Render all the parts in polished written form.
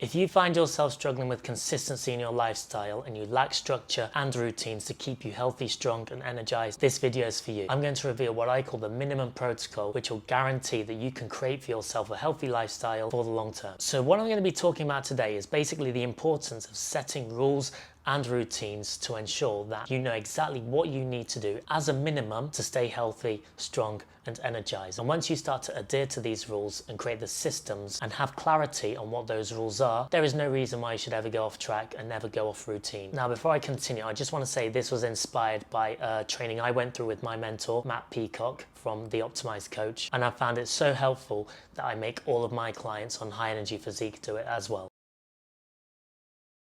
If you find yourself struggling with consistency in your lifestyle and you lack structure and routines to keep you healthy, strong and energized, this video is for you. I'm going to reveal what I call the minimum protocol, which will guarantee that you can create for yourself a healthy lifestyle for the long term. So what I'm going to be talking about today is basically the importance of setting rules and routines to ensure that you know exactly what you need to do as a minimum to stay healthy, strong and energized. And once you start to adhere to these rules and create the systems and have clarity on what those rules are, there is no reason why you should ever go off track and never go off routine. Now, before I continue, I just want to say this was inspired by a training I went through with my mentor, Matt Peacock from the Optimized Coach. And I found it so helpful that I make all of my clients on High Energy Physique do it as well.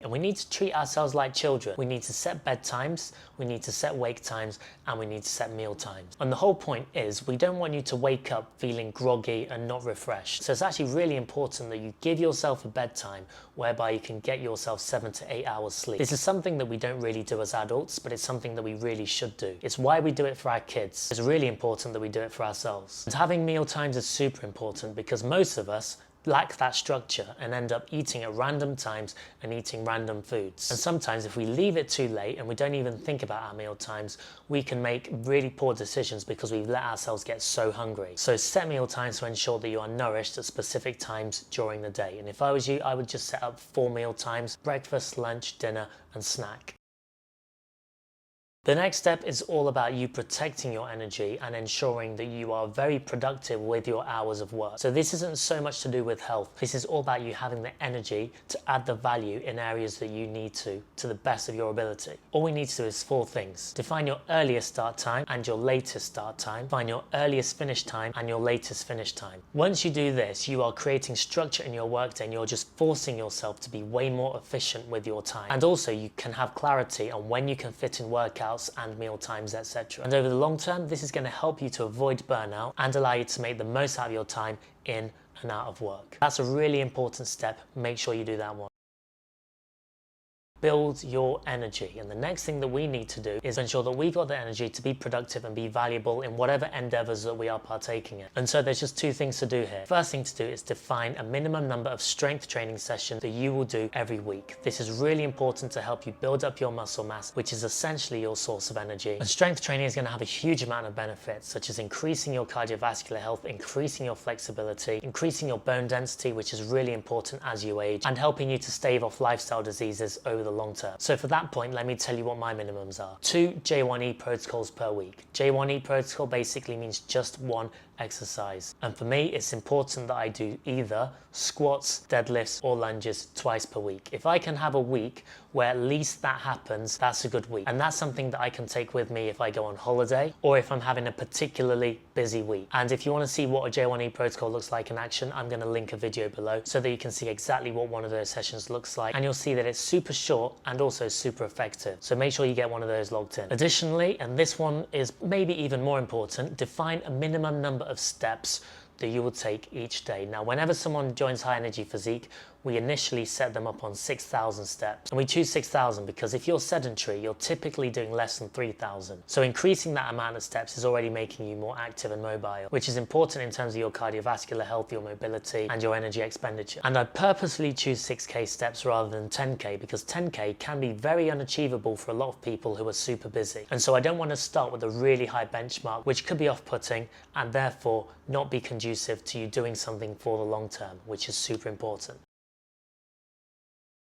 And we need to treat ourselves like children. We need to set bedtimes, we need to set wake times, and we need to set meal times. And the whole point is we don't want you to wake up feeling groggy and not refreshed. So it's actually really important that you give yourself a bedtime whereby you can get yourself 7 to 8 hours sleep. This is something that we don't really do as adults, but it's something that we really should do. It's why we do it for our kids. It's really important that we do it for ourselves. And having meal times is super important because most of us lack that structure and end up eating at random times and eating random foods. And sometimes if we leave it too late and we don't even think about our meal times, we can make really poor decisions because we've let ourselves get so hungry. So set meal times to ensure that you are nourished at specific times during the day. And if I was you, I would just set up 4 meal times: breakfast, lunch, dinner and snack. The next step is all about you protecting your energy and ensuring that you are very productive with your hours of work. So this isn't so much to do with health. This is all about you having the energy to add the value in areas that you need to the best of your ability. All we need to do is 4 things. Define your earliest start time and your latest start time. Find your earliest finish time and your latest finish time. Once you do this, you are creating structure in your workday and you're just forcing yourself to be way more efficient with your time. And also you can have clarity on when you can fit in workouts and meal times, etc. And over the long term, this is going to help you to avoid burnout and allow you to make the most out of your time in and out of work. That's a really important step. Make sure you do that one. Build your energy. And the next thing that we need to do is ensure that we've got the energy to be productive and be valuable in whatever endeavors that we are partaking in. And so there's just 2 things to do here. First thing to do is define a minimum number of strength training sessions that you will do every week. This is really important to help you build up your muscle mass, which is essentially your source of energy. And strength training is going to have a huge amount of benefits, such as increasing your cardiovascular health, increasing your flexibility, increasing your bone density, which is really important as you age, and helping you to stave off lifestyle diseases over the long term. So for that point, let me tell you what my minimums are. 2 J1E protocols per week. J1E protocol basically means just 1 exercise. And for me, it's important that I do either squats, deadlifts or lunges twice per week. If I can have a week where at least that happens, that's a good week. And that's something that I can take with me if I go on holiday or if I'm having a particularly busy week. And if you want to see what a J1E protocol looks like in action, I'm going to link a video below so that you can see exactly what one of those sessions looks like. And you'll see that it's super short and also super effective. So make sure you get one of those logged in. Additionally, and this one is maybe even more important, define a minimum number of steps that you will take each day. Now, whenever someone joins High Energy Physique, we initially set them up on 6,000 steps. And we choose 6,000 because if you're sedentary, you're typically doing less than 3,000. So increasing that amount of steps is already making you more active and mobile, which is important in terms of your cardiovascular health, your mobility, and your energy expenditure. And I purposely choose 6K steps rather than 10K because 10K can be very unachievable for a lot of people who are super busy. And so I don't want to start with a really high benchmark, which could be off-putting and therefore not be conducive to you doing something for the long term, which is super important.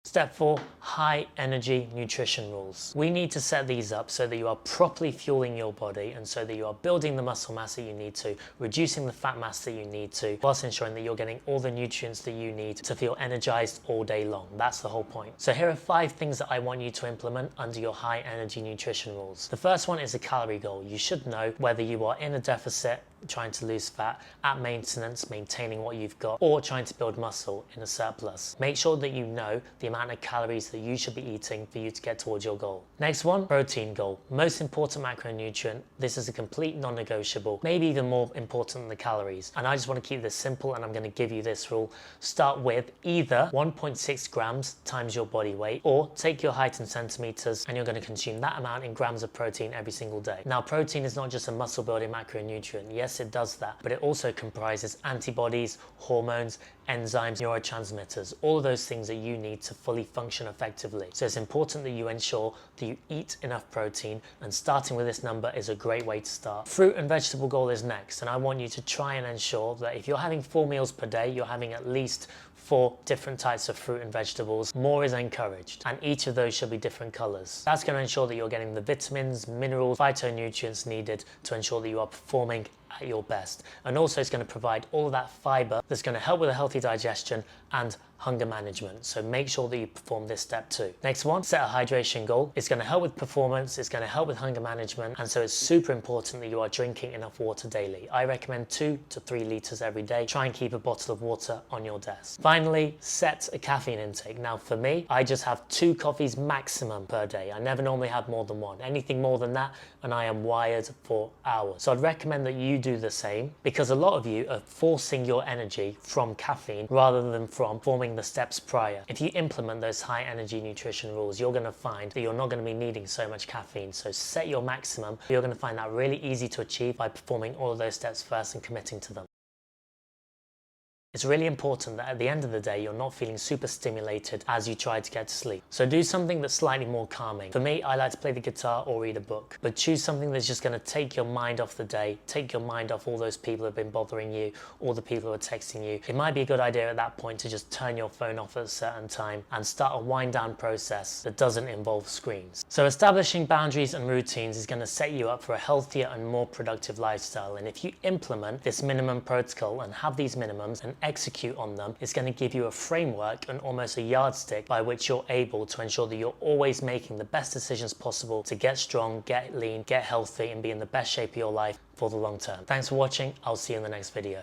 Step 4, high energy nutrition rules. We need to set these up so that you are properly fueling your body and so that you are building the muscle mass that you need to, reducing the fat mass that you need to, whilst ensuring that you're getting all the nutrients that you need to feel energized all day long. That's the whole point. So here are 5 things that I want you to implement under your high energy nutrition rules. The first one is a calorie goal. You should know whether you are in a deficit, trying to lose fat, at maintenance, maintaining what you've got, or trying to build muscle in a surplus. Make sure that you know the amount of calories that you should be eating for you to get towards your goal. Next one, protein goal. Most important macronutrient. This is a complete non-negotiable, maybe even more important than the calories. And I just want to keep this simple and I'm going to give you this rule. Start with either 1.6 grams times your body weight, or take your height in centimeters and you're going to consume that amount in grams of protein every single day. Now, protein is not just a muscle building macronutrient. Yes, yes, it does that, but it also comprises antibodies, hormones, enzymes, neurotransmitters, all of those things that you need to fully function effectively. So it's important that you ensure that you eat enough protein, and starting with this number is a great way to start. Fruit and vegetable goal is next, and I want you to try and ensure that if you're having 4 meals per day, you're having at least 4 different types of fruit and vegetables. More is encouraged, and each of those should be different colors. That's going to ensure that you're getting the vitamins, minerals, phytonutrients needed to ensure that you are performing at your best. And also it's going to provide all of that fiber that's going to help with a healthy digestion and hunger management. So make sure that you perform this step too. Next one, set a hydration goal. It's going to help with performance, it's going to help with hunger management, and so it's super important that you are drinking enough water daily. I recommend 2 to 3 liters every day. Try and keep a bottle of water on your desk. Finally, set a caffeine intake. Now for me, I just have 2 coffees maximum per day. I never normally have more than 1. Anything more than that and I am wired for hours. So I'd recommend that you do the same, because a lot of you are forcing your energy from caffeine rather than from forming the steps prior. If you implement those high energy nutrition rules, you're going to find that you're not going to be needing so much caffeine. So set your maximum. You're going to find that really easy to achieve by performing all of those steps first and committing to them. It's really important that at the end of the day, you're not feeling super stimulated as you try to get to sleep. So do something that's slightly more calming. For me, I like to play the guitar or read a book, but choose something that's just going to take your mind off the day, take your mind off all those people who have been bothering you, all the people who are texting you. It might be a good idea at that point to just turn your phone off at a certain time and start a wind down process that doesn't involve screens. So establishing boundaries and routines is going to set you up for a healthier and more productive lifestyle. And if you implement this minimum protocol and have these minimums and execute on them, it's going to give you a framework and almost a yardstick by which you're able to ensure that you're always making the best decisions possible to get strong, get lean, get healthy, and be in the best shape of your life for the long term. Thanks for watching. I'll see you in the next video.